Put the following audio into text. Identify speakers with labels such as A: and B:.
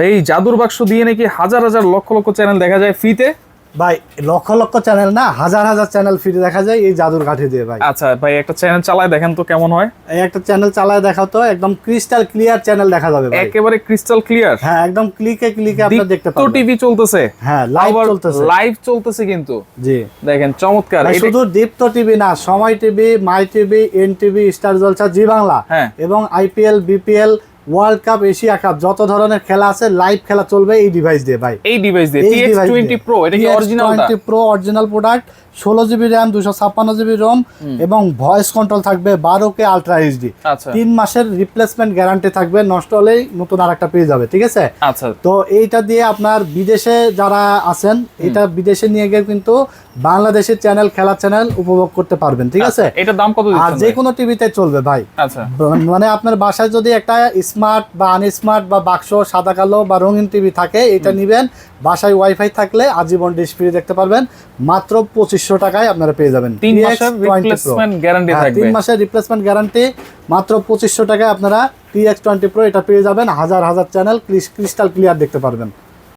A: এই জাদুর বাক্স দিয়ে নাকি হাজার হাজার লক্ষ লক্ষ চ্যানেল দেখা যায় ফ্রিতে?
B: ভাই লক্ষ লক্ষ চ্যানেল না, হাজার হাজার চ্যানেল ফ্রিতে দেখা যায় এই জাদুর কাঠি দিয়ে ভাই।
A: আচ্ছা ভাই, একটা চ্যানেল চালায় দেখেন তো কেমন হয়।
B: এই একটা চ্যানেল চালায় দেখাও তো, একদম ক্রিস্টাল ক্লিয়ার চ্যানেল দেখা যাবে ভাই।
A: একেবারে ক্রিস্টাল ক্লিয়ার।
B: হ্যাঁ, একদম ক্লিকে আপনি দেখতে
A: তো
B: পাবেন।
A: টিভি চলতেছে,
B: হ্যাঁ লাইভ চলতেছে,
A: লাইভ চলতেছে কিন্তু।
B: জি
A: দেখেন চমৎকার।
B: ভাই, শুধু দীপ্ত টিভি না, সময় টিভি, মাই টিভি, এন টিভি, স্টার জলসা, জি বাংলা এবং IPL, BPL, world cup, Asia cup, যত ধরনের খেলা আছে লাইভ খেলা চলবে এই ডিভাইস দিয়ে ভাই।
A: এই ডিভাইস দিয়ে TX20 Pro, এটা কি অরিজিনালটা?
B: TX20 Pro original product, 16GB RAM, 256GB ROM এবং ভয়েস কন্ট্রোল থাকবে, 12K আলট্রা এইচডি।
A: আচ্ছা,
B: 3 মাসের রিপ্লেসমেন্ট গ্যারান্টি থাকবে, নষ্ট হলেই নতুন আরেকটা পেয়ে যাবে, ঠিক আছে?
A: আচ্ছা।
B: তো এইটা দিয়ে আপনার বিদেশে যারা আছেন, এটা বিদেশে নিয়ে গিয়ে কিন্তু বাংলাদেশের চ্যানেল, খেলা চ্যানেল উপভোগ করতে পারবেন, ঠিক আছে?
A: এটার দাম কত দিচ্ছেন?
B: আর যে কোনো টিভিতে চলবে ভাই।
A: আচ্ছা,
B: মানে আপনার বাসায় যদি একটা স্মার্ট বা আনস্মার্ট বা বাক্স, সাদা কালো বা রঙিন টিভি থাকে, এটা নিবেন। বাসায় ওয়াইফাই থাকলে আজীবন ডিশ ফ্রি দেখতে পারবেন, মাত্র 2500 টাকায় আপনারা পেয়ে যাবেন।
A: 3 মাসের রিপ্লেসমেন্ট গ্যারান্টি থাকবে।
B: 3 মাসের রিপ্লেসমেন্ট গ্যারান্টি, মাত্র 2500 টাকায় আপনারা TX20 Pro এটা পেয়ে যাবেন। হাজার হাজার চ্যানেল ক্রিস্টাল ক্লিয়ার দেখতে পারবেন।